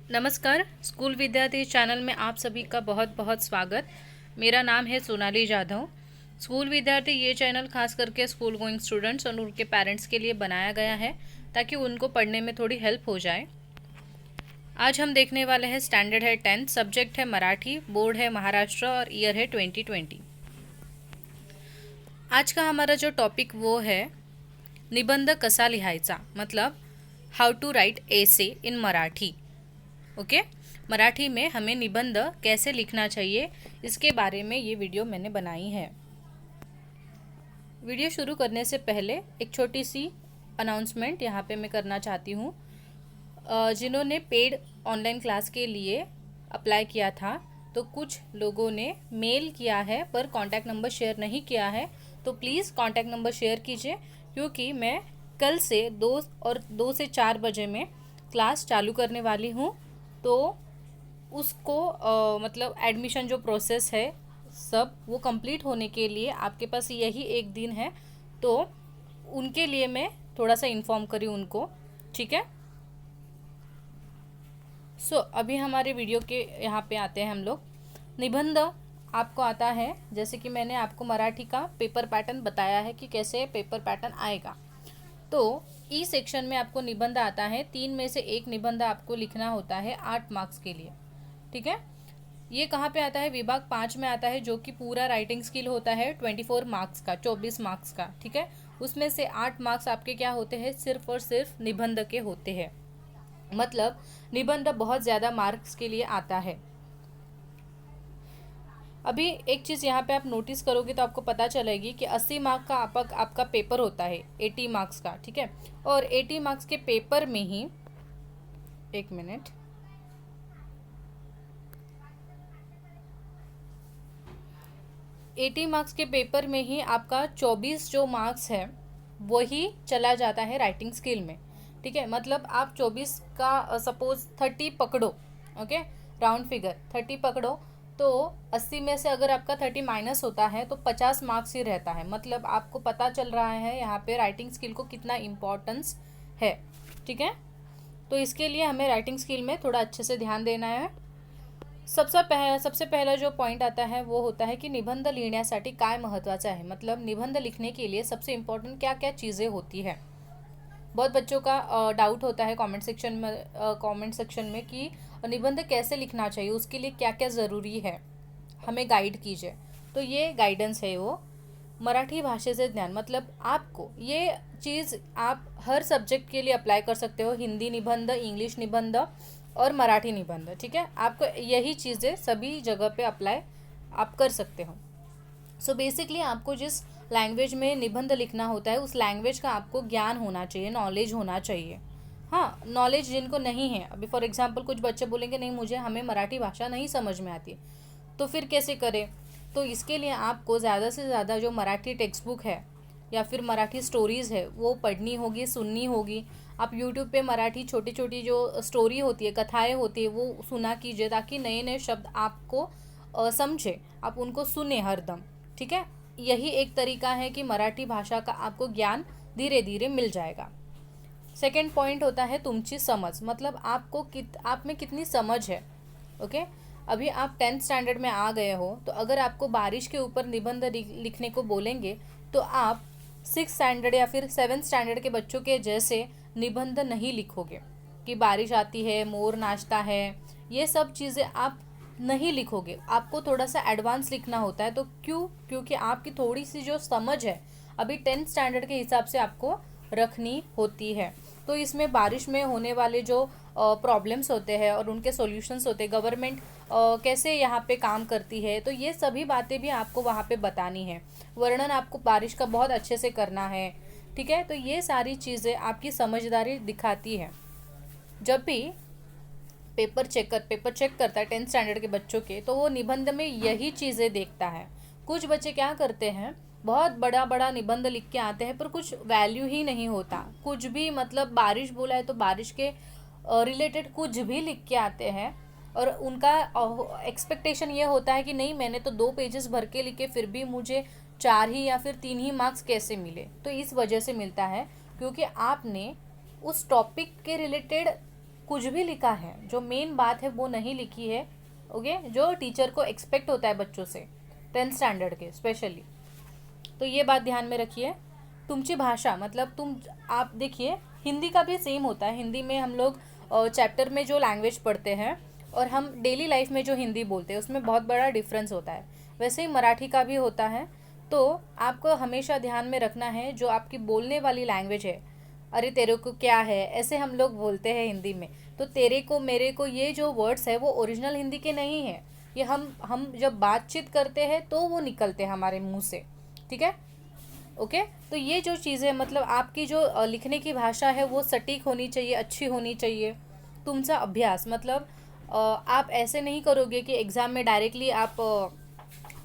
नमस्कार। स्कूल विद्यार्थी चैनल में आप सभी का बहुत बहुत स्वागत। मेरा नाम है सोनाली जाधव। स्कूल विद्यार्थी ये चैनल खास करके स्कूल गोइंग स्टूडेंट्स और उनके पेरेंट्स के लिए बनाया गया है ताकि उनको पढ़ने में थोड़ी हेल्प हो जाए। आज हम देखने वाले हैं स्टैंडर्ड है 10th, सब्जेक्ट है मराठी, बोर्ड है महाराष्ट्र और ईयर है 2020। आज का हमारा जो टॉपिक वो है निबंध कसा लिहायचा, मतलब how to write essay in Marathi. Okay, Marathi में हमें निबंध कैसे लिखना चाहिए इसके बारे में ये वीडियो मैंने बनाई है। वीडियो शुरू करने से पहले एक छोटी सी अनाउंसमेंट यहाँ पे मैं करना चाहती हूँ। जिन्होंने पेड ऑनलाइन क्लास के लिए अप्लाई किया था तो कुछ लोगों ने मेल किया है पर कॉन्टैक्ट नंबर शेयर नहीं किया है, तो प्लीज़ कॉन्टैक्ट नंबर शेयर कीजिए क्योंकि मैं कल से 2 से 4 बजे में क्लास चालू करने वाली हूँ। तो उसको मतलब एडमिशन जो प्रोसेस है सब वो कंप्लीट होने के लिए आपके पास यही एक दिन है, तो उनके लिए मैं थोड़ा सा इन्फॉर्म करी उनको, ठीक है। अभी हमारे वीडियो के यहाँ पे आते हैं हम लोग। निबंध आपको आता है, जैसे कि मैंने आपको मराठी का पेपर पैटर्न बताया है कि कैसे पेपर पैटर्न आएगा। तो ई सेक्शन में आपको निबंध आता है, 3 में से 1 निबंध आपको लिखना होता है 8 मार्क्स के लिए, ठीक है। ये कहाँ पे आता है? विभाग 5 में आता है, जो कि पूरा राइटिंग स्किल होता है 24 मार्क्स का, 24 मार्क्स का, ठीक है। उसमें से 8 मार्क्स आपके क्या होते हैं? सिर्फ और सिर्फ निबंध के होते हैं। मतलब निबंध बहुत ज़्यादा मार्क्स के लिए आता है। अभी एक चीज़ यहाँ पे आप नोटिस करोगे तो आपको पता चलेगी कि 80 मार्क का आपका पेपर होता है 80 मार्क्स का, ठीक है। और 80 मार्क्स के पेपर में ही, एक मिनट, एटी मार्क्स के पेपर में ही आपका 24 जो मार्क्स है वही चला जाता है राइटिंग स्किल में, ठीक है। मतलब आप 24 का सपोज 30 पकड़ो, ओके, राउंड फिगर 30 पकड़ो, तो 80 में से अगर आपका 30 माइनस होता है तो 50 मार्क्स ही रहता है। मतलब आपको पता चल रहा है यहाँ पे राइटिंग स्किल को कितना इम्पोर्टेंस है, ठीक है। तो इसके लिए हमें राइटिंग स्किल में थोड़ा अच्छे से ध्यान देना है। सबसे पहला जो पॉइंट आता है वो होता है कि निबंध लिहिण्यासाठी काय महत्त्वाचं आहे। मतलब निबंध लिखने के लिए सबसे इम्पोर्टेंट क्या क्या चीज़ें होती है। बहुत बच्चों का डाउट होता है कमेंट सेक्शन में कि निबंध कैसे लिखना चाहिए, उसके लिए क्या क्या ज़रूरी है, हमें गाइड कीजिए। तो ये गाइडेंस है वो मराठी भाषेचे ज्ञान। मतलब आपको ये चीज़ आप हर सब्जेक्ट के लिए अप्लाई कर सकते हो, हिंदी निबंध, इंग्लिश निबंध और मराठी निबंध, ठीक है। आपको यही चीज़ें सभी जगह पे अप्लाई आप कर सकते हो। बेसिकली आपको जिस लैंग्वेज में निबंध लिखना होता है उस लैंग्वेज का आपको ज्ञान होना चाहिए, नॉलेज होना चाहिए। हाँ, नॉलेज जिनको नहीं है, अभी फॉर एग्जांपल कुछ बच्चे बोलेंगे नहीं मुझे हमें मराठी भाषा नहीं समझ में आती, तो फिर कैसे करें? तो इसके लिए आपको ज़्यादा से ज़्यादा जो मराठी टेक्स्ट बुक है या फिर मराठी स्टोरीज़ है वो पढ़नी होगी, सुननी होगी। आप यूट्यूब पे मराठी छोटी छोटी जो स्टोरी होती है, कथाएं होती है, वो सुना कीजिए ताकि नए नए शब्द आपको समझे, आप उनको सुने हरदम, ठीक है। यही एक तरीका है कि मराठी भाषा का आपको ज्ञान धीरे धीरे मिल जाएगा। सेकेंड पॉइंट होता है तुमची समझ। मतलब आपको आप में कितनी समझ है, ओके। अभी आप 10th स्टैंडर्ड में आ गए हो, तो अगर आपको बारिश के ऊपर निबंध लिखने को बोलेंगे तो आप 6th स्टैंडर्ड या फिर 7th स्टैंडर्ड के बच्चों के जैसे निबंध नहीं लिखोगे कि बारिश आती है, मोर नाचता है, ये सब चीज़ें आप नहीं लिखोगे। आपको थोड़ा सा एडवांस लिखना होता है। तो क्योंकि आपकी थोड़ी सी जो समझ है अभी 10th स्टैंडर्ड के हिसाब से आपको रखनी होती है। तो इसमें बारिश में होने वाले जो प्रॉब्लम्स होते हैं और उनके सॉल्यूशंस होते हैं, गवर्नमेंट कैसे यहाँ पे काम करती है, तो ये सभी बातें भी आपको वहाँ पे बतानी है। वर्णन आपको बारिश का बहुत अच्छे से करना है, ठीक है। तो ये सारी चीज़ें आपकी समझदारी दिखाती है। जब भी पेपर चेक करता है 10th स्टैंडर्ड के बच्चों के, तो वो निबंध में यही चीज़ें देखता है। कुछ बच्चे क्या करते हैं, बहुत बड़ा बड़ा निबंध लिख के आते हैं पर कुछ वैल्यू ही नहीं होता, कुछ भी, मतलब बारिश बोला है तो बारिश के रिलेटेड कुछ भी लिख के आते हैं और उनका एक्सपेक्टेशन ये होता है कि नहीं मैंने तो 2 पेजेस भर के लिखे फिर भी मुझे 4 ही या फिर 3 ही मार्क्स कैसे मिले। तो इस वजह से मिलता है क्योंकि आपने उस टॉपिक के रिलेटेड कुछ भी लिखा है, जो मेन बात है वो नहीं लिखी है, ओके, जो टीचर को एक्सपेक्ट होता है बच्चों से 10th स्टैंडर्ड के स्पेशली। तो ये बात ध्यान में रखिए। तुमची भाषा मतलब आप देखिए हिंदी का भी सेम होता है। हिंदी में हम लोग चैप्टर में जो लैंग्वेज पढ़ते हैं और हम डेली लाइफ में जो हिंदी बोलते हैं उसमें बहुत बड़ा डिफरेंस होता है। वैसे ही मराठी का भी होता है। तो आपको हमेशा ध्यान में रखना है जो आपकी बोलने वाली लैंग्वेज है, अरे तेरे को क्या है, ऐसे हम लोग बोलते हैं हिंदी में। तो तेरे को, मेरे को, ये जो वर्ड्स है वो ओरिजिनल हिंदी के नहीं है। ये हम जब बातचीत करते हैं तो वो निकलते हैं हमारे मुंह से, ठीक है, ओके। तो ये जो चीज़ें मतलब आपकी जो लिखने की भाषा है वो सटीक होनी चाहिए, अच्छी होनी चाहिए। तुमचा अभ्यास मतलब आप ऐसे नहीं करोगे कि एग्ज़ाम में डायरेक्टली आप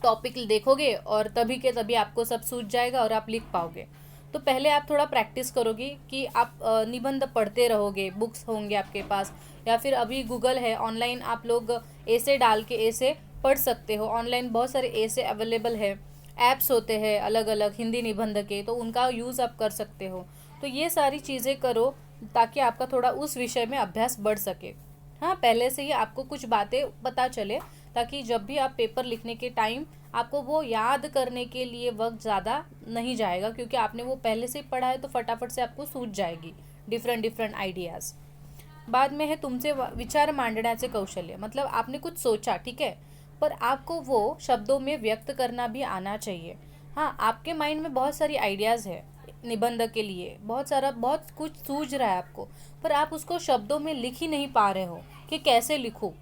टॉपिक देखोगे और तभी के तभी आपको सब सूझ जाएगा और आप लिख पाओगे। तो पहले आप थोड़ा प्रैक्टिस करोगे कि आप निबंध पढ़ते रहोगे, बुक्स होंगे आपके पास, या फिर अभी गूगल है, ऑनलाइन आप लोग ऐसे डाल के ऐसे पढ़ सकते हो। ऑनलाइन बहुत सारे ऐसे अवेलेबल है, ऐप्स होते हैं अलग अलग हिंदी निबंध के, तो उनका यूज़ आप कर सकते हो। तो ये सारी चीज़ें करो ताकि आपका थोड़ा उस विषय में अभ्यास बढ़ सके। हाँ, पहले से ही आपको कुछ बातें पता चले ताकि जब भी आप पेपर लिखने के टाइम आपको वो याद करने के लिए वक्त ज़्यादा नहीं जाएगा, क्योंकि आपने वो पहले से ही पढ़ा है तो फटाफट से आपको सूझ जाएगी डिफरेंट आइडियाज़। बाद में है तुमचे विचार मांडण्याचे कौशल्य, मतलब आपने कुछ सोचा, ठीक है, पर आपको वो शब्दों में व्यक्त करना भी आना चाहिए। हाँ, आपके माइंड में बहुत सारी आइडियाज़ है निबंध के लिए, बहुत कुछ सूझ रहा है आपको, पर आप उसको शब्दों में लिख ही नहीं पा रहे हो कि कैसे लिखूँ।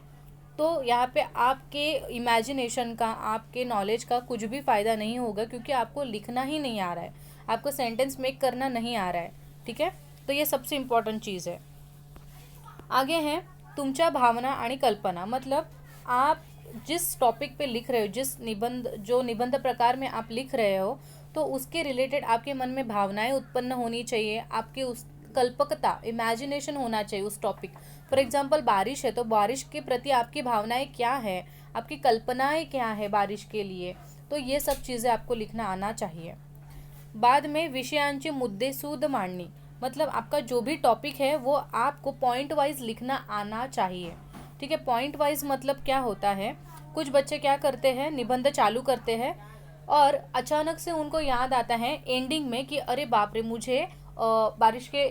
तो यहाँ पे आपके इमेजिनेशन का, आपके नॉलेज का कुछ भी फ़ायदा नहीं होगा, क्योंकि आपको लिखना ही नहीं आ रहा है, आपको सेंटेंस मेक करना नहीं आ रहा है, ठीक है। तो ये सबसे इम्पॉर्टेंट चीज़ है। आगे हैं तुमच्या भावना आणि कल्पना, मतलब आप जिस टॉपिक पे लिख रहे हो, जो निबंध प्रकार में आप लिख रहे हो, तो उसके रिलेटेड आपके मन में भावनाएं उत्पन्न होनी चाहिए, आपके उस कल्पकता, इमेजिनेशन होना चाहिए उस टॉपिक। फॉर एग्जांपल बारिश है तो बारिश के प्रति आपकी भावनाएं क्या है, आपकी कल्पनाएं क्या है बारिश के लिए, तो ये सब चीज़ें आपको लिखना आना चाहिए। बाद में विषयांची मुद्देसूद मांडणी, मतलब आपका जो भी टॉपिक है वो आपको पॉइंट वाइज लिखना आना चाहिए, ठीक है। पॉइंट वाइज मतलब क्या होता है, कुछ बच्चे क्या करते हैं, निबंध चालू करते हैं और अचानक से उनको याद आता है एंडिंग में कि अरे बाप रे, मुझे बारिश के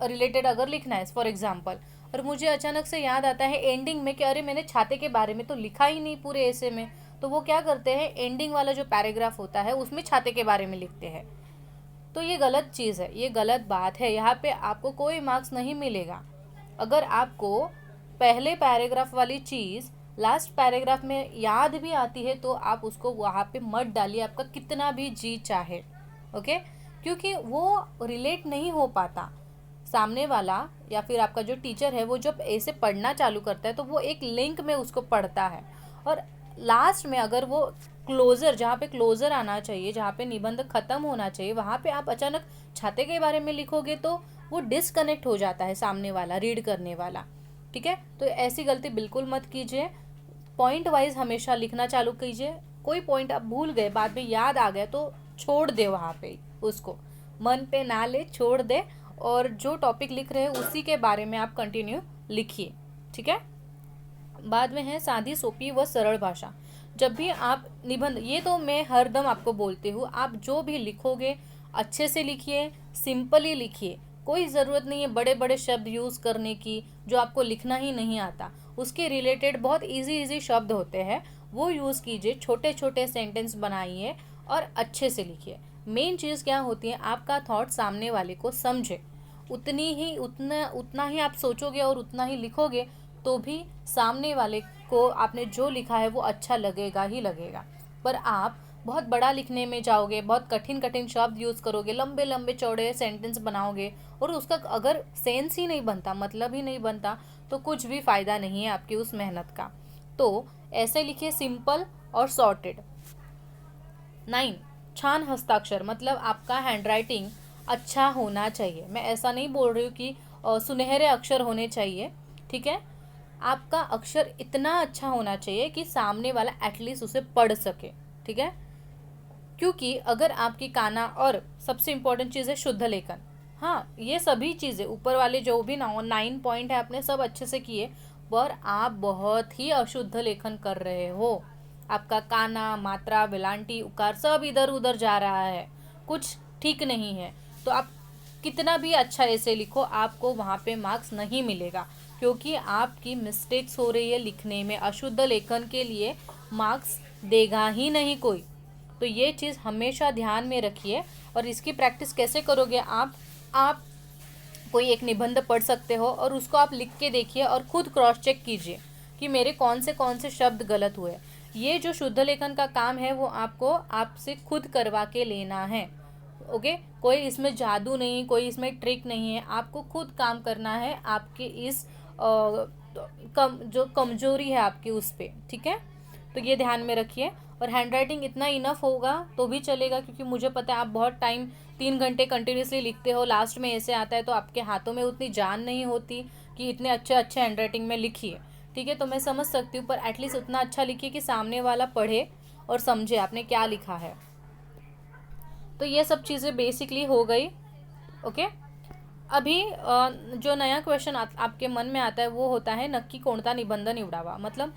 रिलेटेड अगर लिखना है फॉर एग्जाम्पल, और मुझे अचानक से याद आता है एंडिंग में कि अरे मैंने छाते के बारे में तो लिखा ही नहीं पूरे ऐसे में, तो वो क्या करते हैं, एंडिंग वाला जो पैराग्राफ होता है उसमें छाते के बारे में लिखते हैं। तो ये गलत चीज़ है, ये गलत बात है, यहाँ पे आपको कोई मार्क्स नहीं मिलेगा। अगर आपको पहले पैराग्राफ वाली चीज़ लास्ट पैराग्राफ में याद भी आती है तो आप उसको वहाँ पे मत डालिए, आपका कितना भी जी चाहे, ओके, क्योंकि वो रिलेट नहीं हो पाता। सामने वाला या फिर आपका जो टीचर है वो जब ऐसे पढ़ना चालू करता है तो वो एक लिंक में उसको पढ़ता है, और लास्ट में अगर वो क्लोज़र, जहाँ पे क्लोज़र आना चाहिए, जहाँ पे निबंध ख़त्म होना चाहिए, वहाँ पे आप अचानक छाते के बारे में लिखोगे तो वो डिसकनेक्ट हो जाता है सामने वाला, रीड करने वाला, ठीक है। तो ऐसी गलती बिल्कुल मत कीजिए, पॉइंट वाइज हमेशा लिखना चालू कीजिए। कोई पॉइंट आप भूल गए, बाद में याद आ गया तो छोड़ दे, वहाँ पे उसको मन पे ना ले, छोड़ दे, और जो टॉपिक लिख रहे हैं उसी के बारे में आप कंटिन्यू लिखिए, ठीक है। बाद में है सादी, सोपी व सरल भाषा। जब भी आप निबंध, ये तो मैं हरदम आपको बोलती हूँ, आप जो भी लिखोगे अच्छे से लिखिए, सिंपली लिखिए, कोई ज़रूरत नहीं है बड़े बड़े शब्द यूज़ करने की जो आपको लिखना ही नहीं आता। उसके रिलेटेड बहुत इजी शब्द होते हैं, वो यूज़ कीजिए, छोटे छोटे सेंटेंस बनाइए और अच्छे से लिखिए। मेन चीज़ क्या होती है, आपका थॉट सामने वाले को समझे, उतना ही आप सोचोगे और उतना ही लिखोगे तो भी सामने वाले को आपने जो लिखा है वो अच्छा लगेगा ही लगेगा। पर आप बहुत बड़ा लिखने में जाओगे, बहुत कठिन शब्द यूज़ करोगे, लंबे लंबे चौड़े सेंटेंस बनाओगे और उसका अगर सेंस ही नहीं बनता, मतलब ही नहीं बनता, तो कुछ भी फ़ायदा नहीं है आपकी उस मेहनत का। तो ऐसे लिखिए, सिंपल और सॉर्टेड। 9, छान हस्ताक्षर, मतलब आपका हैंडराइटिंग अच्छा होना चाहिए। मैं ऐसा नहीं बोल रही हूँ कि सुनहरे अक्षर होने चाहिए, ठीक है, आपका अक्षर इतना अच्छा होना चाहिए कि सामने वाला एटलीस्ट उसे पढ़ सके, ठीक है। क्योंकि अगर आपकी काना, और सबसे इम्पोर्टेंट चीज़ है शुद्ध लेखन, हाँ, ये सभी चीज़ें ऊपर वाले जो भी 9 पॉइंट है आपने सब अच्छे से किए, पर आप बहुत ही अशुद्ध लेखन कर रहे हो। आपका काना, मात्रा, वेलांटी, उकार सब इधर उधर जा रहा है, कुछ ठीक नहीं है। तो आप कितना भी अच्छा ऐसे लिखो, आपको वहाँ पे मार्क्स नहीं मिलेगा, क्योंकि आपकी मिस्टेक्स हो रही है लिखने में। अशुद्ध लेखन के लिए मार्क्स देगा ही नहीं कोई। तो ये चीज़ हमेशा ध्यान में रखिए। और इसकी प्रैक्टिस कैसे करोगे आप कोई एक निबंध पढ़ सकते हो और उसको आप लिख के देखिए और खुद क्रॉस चेक कीजिए कि मेरे कौन से शब्द गलत हुए। ये जो शुद्ध लेखन का काम है वो आपको आपसे खुद करवा के लेना है। ओके, कोई इसमें जादू नहीं, कोई इसमें ट्रिक नहीं है, आपको खुद काम करना है आपके इस जो कमजोरी है आपकी उस पर। ठीक है, तो ये ध्यान में रखिए। और हैंड राइटिंग इतना इनफ होगा तो भी चलेगा, क्योंकि मुझे पता है आप बहुत टाइम 3 घंटे कंटिन्यूसली लिखते हो, लास्ट में ऐसे आता है तो आपके हाथों में उतनी जान नहीं होती कि इतने अच्छे अच्छे हैंड राइटिंग में लिखिए। ठीक है, तो मैं समझ सकती हूँ, पर एटलीस्ट उतना अच्छा लिखिए कि सामने वाला पढ़े और समझे आपने क्या लिखा है। तो ये सब चीज़ें बेसिकली हो गई। ओके, अभी जो नया क्वेश्चन आपके मन में आता है वो होता है नक्की कोणता निबंध निवडावा। मतलब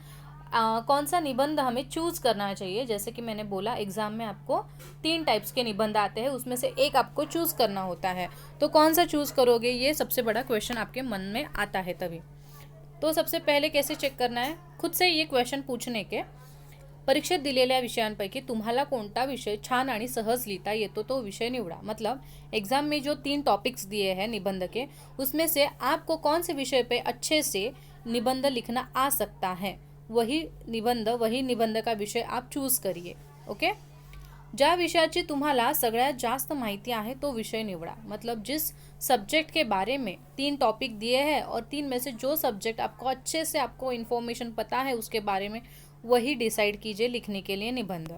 कौन सा निबंध हमें चूज करना चाहिए। जैसे कि मैंने बोला एग्जाम में आपको 3 टाइप्स के निबंध आते हैं, उसमें से एक आपको चूज करना होता है। तो कौन सा चूज करोगे, ये सबसे बड़ा क्वेश्चन आपके मन में आता है तभी। तो सबसे पहले कैसे चेक करना है, खुद से ये क्वेश्चन पूछने के, परीक्षेत दिलेल्या विषयांपैकी तुम्हाला कोणता विषय छान आणि सहज लिहिता येतो तो विषय निवडा। मतलब एग्जाम में जो 3 टॉपिक्स दिए हैं निबंध के, उसमें से आपको कौन से विषय पे अच्छे से निबंध लिखना आ सकता है, वही निबंध का विषय आप चूज करिए। ओके, ज्या विषयाची तुम्हाला सगळ्यात जास्त माहिती आहे तो विषय निवडा। मतलब जिस सब्जेक्ट के बारे में 3 टॉपिक दिए हैं और 3 में से जो सब्जेक्ट आपको अच्छे से आपको इन्फॉर्मेशन पता है उसके बारे में, वही डिसाइड कीजिए लिखने के लिए निबंध।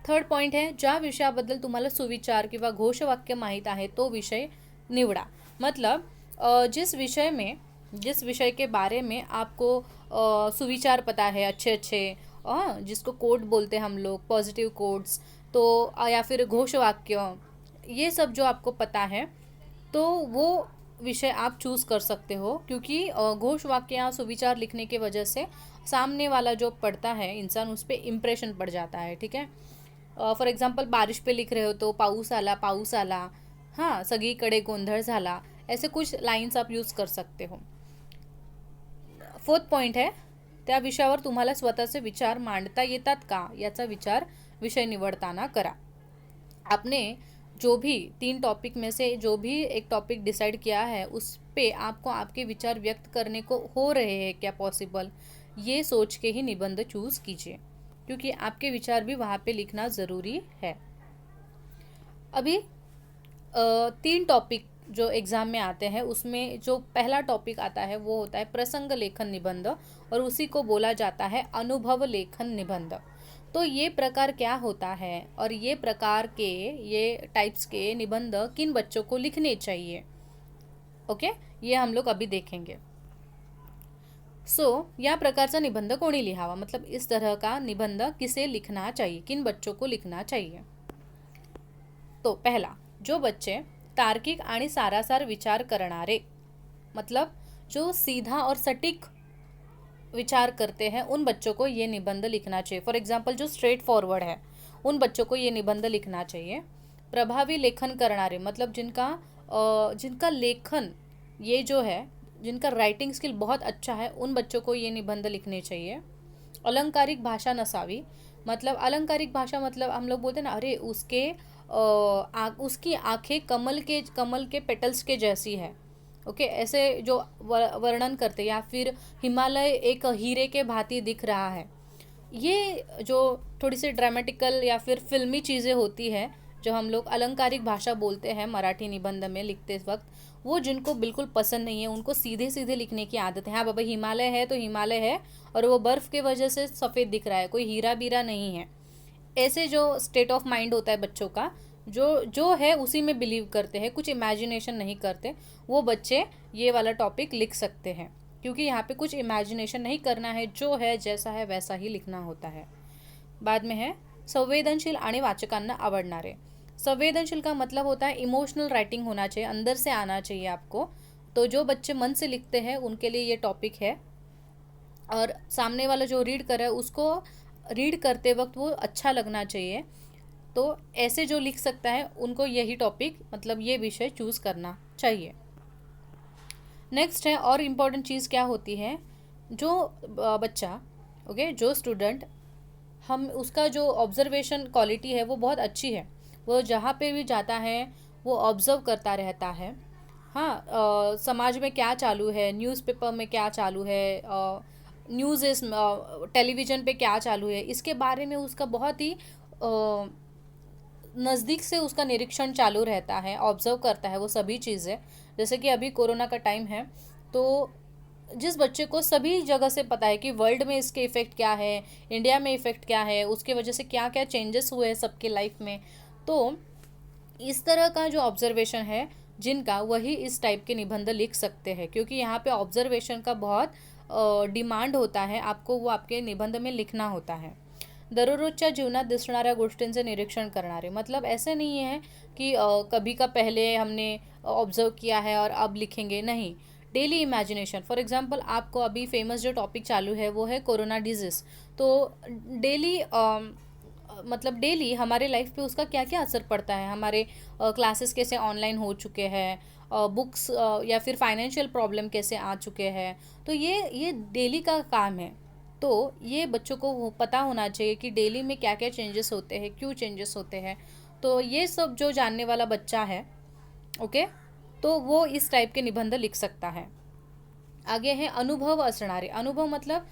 थर्ड पॉइंट है, ज्या विषयाबद्दल तुम्हाला सुविचार किंवा घोषवाक्य माहीत आहे तो विषय निवडा। मतलब जिस विषय के बारे में आपको सुविचार पता है अच्छे अच्छे, जिसको कोड बोलते हैं हम लोग, पॉजिटिव कोड्स, तो या फिर घोषवाक्य, ये सब जो आपको पता है तो वो विषय आप चूज़ कर सकते हो। क्योंकि घोषवाक्य या सुविचार लिखने की वजह से सामने वाला जो पढ़ता है इंसान, उस पर इम्प्रेशन पड़ जाता है। ठीक है, फॉर एग्जांपल बारिश पे लिख रहे हो तो पाऊस आला, हाँ, सगळीकडे गोंधळ झाला, ऐसे कुछ लाइन्स आप यूज़ कर सकते हो। फोर्थ पॉइंट है, त्या विषयावर तुम्हाला स्वतःचे विचार मांडता येतात का, याचा विचार विषय निवडताना करा। आपने जो भी 3 टॉपिक में से जो भी एक टॉपिक डिसाइड किया है उस पे आपको आपके विचार व्यक्त करने को हो रहे हैं क्या पॉसिबल, ये सोच के ही निबंध चूज कीजिए, क्योंकि आपके विचार भी वहाँ पे लिखना ज़रूरी है। अभी 3 टॉपिक जो एग्ज़ाम में आते हैं उसमें जो पहला टॉपिक आता है वो होता है प्रसंग लेखन निबंध, और उसी को बोला जाता है अनुभव लेखन निबंध। तो ये प्रकार क्या होता है और ये प्रकार के ये टाइप्स के निबंध किन बच्चों को लिखने चाहिए, ओके, ये हम लोग अभी देखेंगे। या प्रकारचा निबंध कोणी लिहावा, मतलब इस तरह का निबंध किसे लिखना चाहिए, किन बच्चों को लिखना चाहिए। तो पहला, जो बच्चे तार्किक आणि सारासार विचार करणारे, मतलब जो सीधा और सटीक विचार करते हैं, उन बच्चों को ये निबंध लिखना चाहिए। फॉर एग्जांपल जो स्ट्रेट फॉरवर्ड है उन बच्चों को ये निबंध लिखना चाहिए। प्रभावी लेखन करणारे, मतलब जिनका लेखन ये जो है, जिनका राइटिंग स्किल बहुत अच्छा है, उन बच्चों को ये निबंध लिखने चाहिए। अलंकारिक भाषा नसावी, मतलब अलंकारिक भाषा मतलब हम लोग बोलते हैं ना, अरे उसकी आंखें कमल के पेटल्स के जैसी है, ओके, ऐसे जो वर्णन करते, या फिर हिमालय एक हीरे के भांति दिख रहा है, ये जो थोड़ी सी ड्रामेटिकल या फिर फिल्मी चीज़ें होती है जो हम लोग अलंकारिक भाषा बोलते हैं मराठी निबंध में लिखते वक्त, वो जिनको बिल्कुल पसंद नहीं है, उनको सीधे सीधे लिखने की आदत है। हाँ बाबा, हिमालय है तो हिमालय है और वो बर्फ़ के वजह से सफ़ेद दिख रहा है, कोई हीरा बीरा नहीं है, ऐसे जो स्टेट ऑफ माइंड होता है बच्चों का, जो है उसी में बिलीव करते हैं, कुछ इमेजिनेशन नहीं करते, वो बच्चे ये वाला टॉपिक लिख सकते हैं। क्योंकि यहाँ पे कुछ इमेजिनेशन नहीं करना है, जो है जैसा है वैसा ही लिखना होता है। बाद में है संवेदनशील आणि वाचकांना आवडणारे, संवेदनशील का मतलब होता है इमोशनल राइटिंग होना चाहिए, अंदर से आना चाहिए आपको। तो जो बच्चे मन से लिखते हैं उनके लिए ये टॉपिक है। और सामने वाला जो रीड कर रहा है उसको रीड करते वक्त वो अच्छा लगना चाहिए। तो ऐसे जो लिख सकता है उनको यही टॉपिक मतलब ये विषय चूज़ करना चाहिए। नेक्स्ट है और इम्पॉर्टेंट चीज़ क्या होती है, जो बच्चा ओके जो स्टूडेंट हम उसका जो ऑब्जर्वेशन क्वालिटी है वो बहुत अच्छी है, वो जहाँ पे भी जाता है वो ऑब्जर्व करता रहता है। हाँ, समाज में क्या चालू है, न्यूज़पेपर में क्या चालू है, न्यूज़ इस टेलीविज़न पे क्या चालू है, इसके बारे में उसका बहुत ही नज़दीक से उसका निरीक्षण चालू रहता है, ऑब्जर्व करता है वो सभी चीज़ें। जैसे कि अभी कोरोना का टाइम है, तो जिस बच्चे को सभी जगह से पता है कि वर्ल्ड में इसके इफ़ेक्ट क्या है, इंडिया में इफ़ेक्ट क्या है, उसके वजह से क्या क्या चेंजेस हुए हैं सबके लाइफ में, तो इस तरह का जो ऑब्जर्वेशन है जिनका, वही इस टाइप के निबंध लिख सकते हैं, क्योंकि यहाँ पे ऑब्जर्वेशन का बहुत डिमांड होता है, आपको वो आपके निबंध में लिखना होता है। दररोजच्या जीवनात दिसणाऱ्या गोष्टींचे निरीक्षण करणारे, मतलब ऐसे नहीं है कि कभी का पहले हमने ऑब्जर्व किया है और अब लिखेंगे, नहीं। डेली इमेजिनेशन, फॉर एग्जांपल आपको अभी फेमस जो टॉपिक चालू है वो है कोरोना डिजीज़, तो डेली मतलब डेली हमारे लाइफ पे उसका क्या क्या असर पड़ता है, हमारे क्लासेस कैसे ऑनलाइन हो चुके हैं, बुक्स या फिर फाइनेंशियल प्रॉब्लम कैसे आ चुके हैं, तो ये डेली का काम है। तो ये बच्चों को पता होना चाहिए कि डेली में क्या क्या चेंजेस होते हैं, क्यों चेंजेस होते हैं। तो ये सब जो जानने वाला बच्चा है ओके, तो वो इस टाइप के निबंध लिख सकता है। आगे है अनुभव असणारे। अनुभव मतलब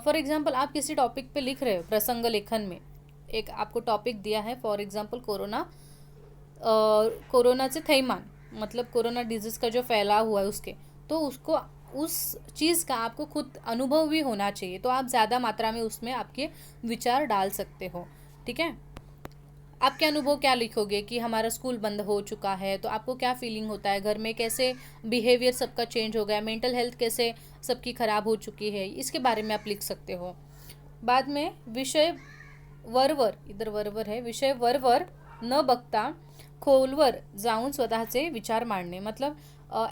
फॉर एग्जांपल आप किसी टॉपिक पे लिख रहे हो, प्रसंग लेखन में एक आपको टॉपिक दिया है, फॉर एग्जांपल कोरोनाचे थैमान, मतलब कोरोना डिजीज़ का जो फैलाव हुआ है उसके, तो उसको उस चीज़ का आपको खुद अनुभव भी होना चाहिए, तो आप ज़्यादा मात्रा में उसमें आपके विचार डाल सकते हो। ठीक है, आपके अनुभव क्या लिखोगे कि हमारा स्कूल बंद हो चुका है, तो आपको क्या फीलिंग होता है, घर में कैसे बिहेवियर सबका चेंज हो गया, मेंटल हेल्थ कैसे सबकी ख़राब हो चुकी है, इसके बारे में आप लिख सकते हो। बाद में विषय वरवर, इधर वरवर है, विषय वरवर न बघता खोलवर जाऊन स्वतःचे विचार मांडणे, मतलब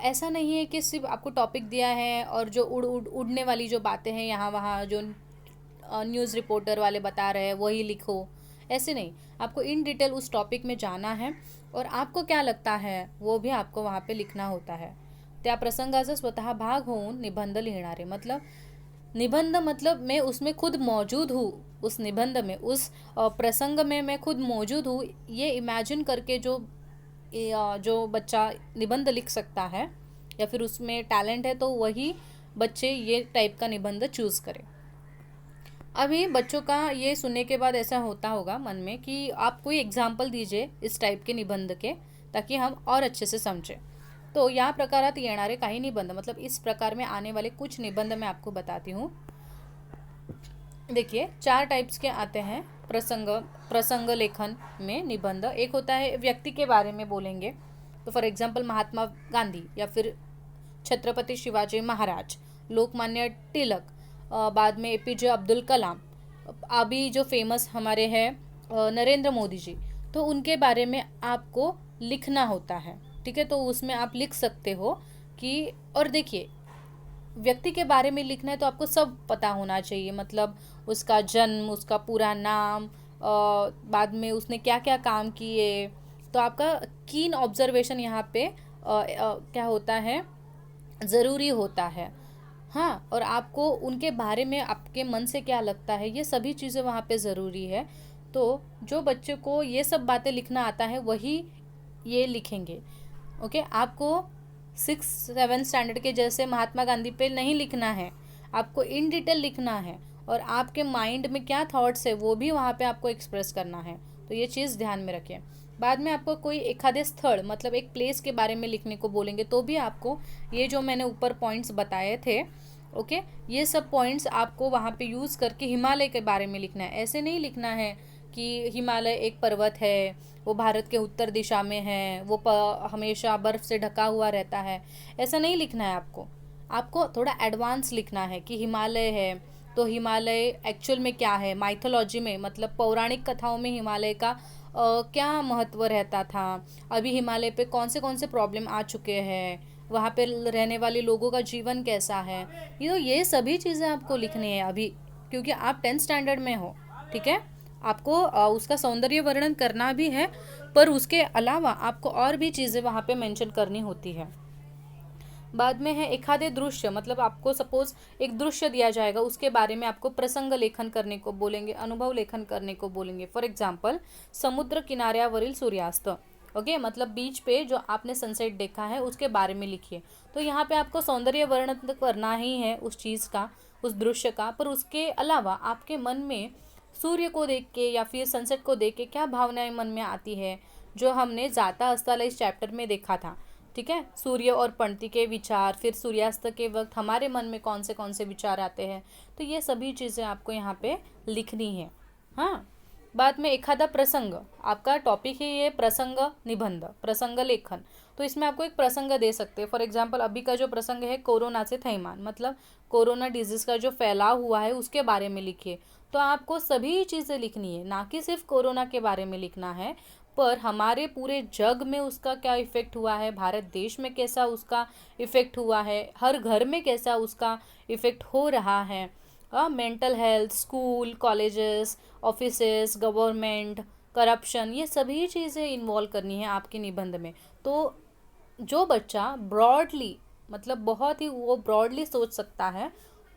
ऐसा नहीं है कि सिर्फ आपको टॉपिक दिया है और जो उड़ने वाली जो बातें हैं यहाँ वहाँ जो न्यूज़ रिपोर्टर वाले बता रहे हैं वही लिखो, ऐसे नहीं। आपको इन डिटेल उस टॉपिक में जाना है और आपको क्या लगता है वो भी आपको वहाँ पे लिखना होता है। त्या प्रसंगाचा स्वतः भाग होऊन निबंध लिहिणारे, मतलब निबंध मतलब मैं उसमें खुद मौजूद हूँ, उस निबंध में, उस प्रसंग में मैं खुद मौजूद हूँ, ये इमेजिन करके जो बच्चा निबंध लिख सकता है या फिर उसमें टैलेंट है, तो वही बच्चे ये टाइप का निबंध चूज़ करें। अभी बच्चों का ये सुनने के बाद ऐसा होता होगा मन में कि आप कोई एग्जाम्पल दीजिए इस टाइप के निबंध के, ताकि हम और अच्छे से समझें। तो या प्रकारात येणारे काही निबंध, मतलब इस प्रकार में आने वाले कुछ निबंध मैं आपको बताती हूँ। देखिए 4 टाइप्स के आते हैं प्रसंग लेखन में निबंध। एक होता है व्यक्ति के बारे में बोलेंगे, तो फॉर एग्जांपल महात्मा गांधी या फिर छत्रपति शिवाजी महाराज, लोकमान्य तिलक, बाद में एपीजे अब्दुल कलाम, अभी जो फेमस हमारे हैं नरेंद्र मोदी जी, तो उनके बारे में आपको लिखना होता है। ठीक है, तो उसमें आप लिख सकते हो कि, और देखिए व्यक्ति के बारे में लिखना है तो आपको सब पता होना चाहिए, मतलब उसका जन्म, उसका पूरा नाम, बाद में उसने क्या क्या काम किए, तो आपका कीन ऑब्जर्वेशन यहाँ पे क्या होता है, ज़रूरी होता है। हाँ, और आपको उनके बारे में आपके मन से क्या लगता है, ये सभी चीज़ें वहाँ पे ज़रूरी है। तो जो बच्चे को ये सब बातें लिखना आता है वही ये लिखेंगे। ओके, आपको 6-7 स्टैंडर्ड के जैसे महात्मा गांधी पे नहीं लिखना है, आपको इन डिटेल लिखना है, और आपके माइंड में क्या थॉट्स है वो भी वहाँ पे आपको एक्सप्रेस करना है। तो ये चीज़ ध्यान में रखिए। बाद में आपको कोई एखादे स्थल, मतलब एक प्लेस के बारे में लिखने को बोलेंगे, तो भी आपको ये जो मैंने ऊपर पॉइंट्स बताए थे ओके, ये सब पॉइंट्स आपको वहाँ पे यूज़ करके हिमालय के बारे में लिखना है। ऐसे नहीं लिखना है कि हिमालय एक पर्वत है, वो भारत के उत्तर दिशा में है, वो हमेशा बर्फ़ से ढका हुआ रहता है, ऐसा नहीं लिखना है आपको। आपको थोड़ा एडवांस लिखना है कि हिमालय है, तो हिमालय एक्चुअल में क्या है, माइथोलॉजी में, मतलब पौराणिक कथाओं में हिमालय का क्या महत्व रहता था, अभी हिमालय पे कौन से प्रॉब्लम आ चुके हैं, वहाँ पे रहने वाले लोगों का जीवन कैसा है, ये सभी चीज़ें आपको लिखनी है अभी, क्योंकि आप 10th स्टैंडर्ड में हो। ठीक है, आपको उसका सौंदर्य वर्णन करना भी है, पर उसके अलावा आपको और भी चीज़ें वहाँ पे मेंशन करनी होती है। बाद में है एखादे दृश्य, मतलब आपको सपोज एक दृश्य दिया जाएगा, उसके बारे में आपको प्रसंग लेखन करने को बोलेंगे, अनुभव लेखन करने को बोलेंगे। फॉर एग्जाम्पल, समुद्र किनाऱ्यावरील सूर्यास्त। ओके, मतलब बीच पे जो आपने सनसेट देखा है उसके बारे में लिखिए। तो यहाँ पे आपको सौंदर्य वर्णन करना ही है उस चीज़ का, उस दृश्य का, पर उसके अलावा आपके मन में सूर्य को देख के या फिर सनसेट को देख के क्या भावनाएं मन में आती है, जो हमने जाता अस्ताला इस चैप्टर में देखा था। ठीक है, सूर्य और पंक्ति के विचार, फिर सूर्यास्त के वक्त हमारे मन में कौन से विचार आते हैं, तो ये सभी चीज़ें आपको यहाँ पे लिखनी है। हाँ, बाद में एखादा प्रसंग, आपका टॉपिक ही ये प्रसंग निबंध, प्रसंग लेखन। तो इसमें आपको एक प्रसंग दे सकते हैं। फॉर एग्जाम्पल, अभी का जो प्रसंग है कोरोना से थैमान, मतलब कोरोना डिजीज का जो फैलाव हुआ है उसके बारे में लिखिए। तो आपको सभी चीज़ें लिखनी है, ना कि सिर्फ कोरोना के बारे में लिखना है, पर हमारे पूरे जग में उसका क्या इफ़ेक्ट हुआ है, भारत देश में कैसा उसका इफ़ेक्ट हुआ है, हर घर में कैसा उसका इफ़ेक्ट हो रहा है, mental health, school, colleges, offices, government, corruption, ये सभी चीज़ें इन्वॉल्व करनी है आपके निबंध में। तो जो बच्चा ब्रॉडली, मतलब बहुत ही वो ब्रॉडली सोच सकता है,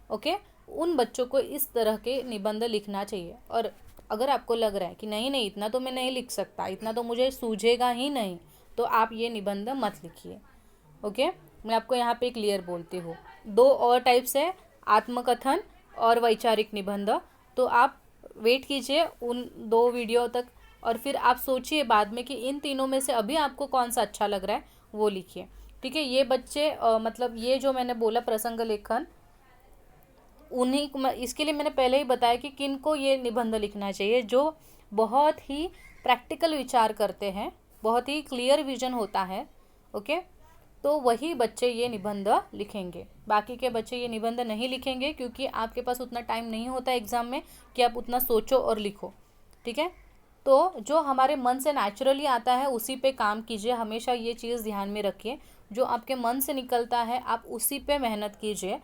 ओके, उन बच्चों को इस तरह के निबंध लिखना चाहिए। और अगर आपको लग रहा है कि नहीं नहीं इतना तो मैं नहीं लिख सकता, इतना तो मुझे सूझेगा ही नहीं, तो आप ये निबंध मत लिखिए। ओके, मैं आपको यहाँ पे क्लियर बोलती हूँ। दो और टाइप्स है, आत्मकथन और वैचारिक निबंध। तो आप वेट कीजिए उन 2 वीडियो तक, और फिर आप सोचिए बाद में कि इन तीनों में से अभी आपको कौन सा अच्छा लग रहा है, वो लिखिए। ठीक है, ये बच्चे मतलब ये जो मैंने बोला प्रसंग लेखन, उन्हीं को इसके लिए मैंने पहले ही बताया कि किन को ये निबंध लिखना चाहिए, जो बहुत ही प्रैक्टिकल विचार करते हैं, बहुत ही क्लियर विजन होता है। ओके, तो वही बच्चे ये निबंध लिखेंगे। बाकी के बच्चे ये निबंध नहीं लिखेंगे, क्योंकि आपके पास उतना टाइम नहीं होता एग्ज़ाम में कि आप उतना सोचो और लिखो। ठीक है, तो जो हमारे मन से नेचुरली आता है उसी पे काम कीजिए, हमेशा ये चीज़ ध्यान में रखिए। जो आपके मन से निकलता है आप उसी पे मेहनत कीजिए।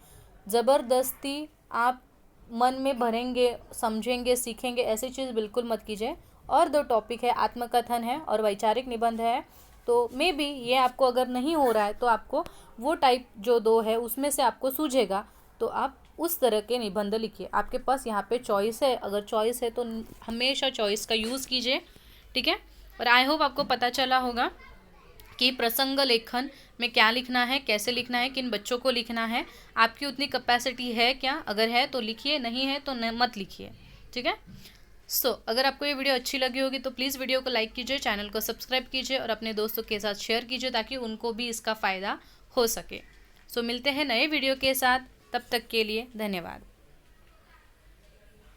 ज़बरदस्ती आप मन में भरेंगे, समझेंगे, सीखेंगे, ऐसी चीज़ बिल्कुल मत कीजिए। और 2 टॉपिक है, आत्मकथन है और वैचारिक निबंध है। तो मे बी ये आपको अगर नहीं हो रहा है तो आपको वो टाइप जो 2 है उसमें से आपको सूझेगा, तो आप उस तरह के निबंध लिखिए। आपके पास यहाँ पे चॉइस है, अगर चॉइस है तो हमेशा चॉइस का यूज़ कीजिए। ठीक है, और आई होप आपको पता चला होगा कि प्रसंग लेखन में क्या लिखना है, कैसे लिखना है, किन बच्चों को लिखना है, आपकी उतनी कैपेसिटी है क्या, अगर है तो लिखिए, नहीं है तो मत लिखिए। ठीक है, अगर आपको ये वीडियो अच्छी लगी होगी तो प्लीज़ वीडियो को लाइक कीजिए, चैनल को सब्सक्राइब कीजिए और अपने दोस्तों के साथ शेयर कीजिए, ताकि उनको भी इसका फ़ायदा हो सके। मिलते हैं नए वीडियो के साथ, तब तक के लिए धन्यवाद।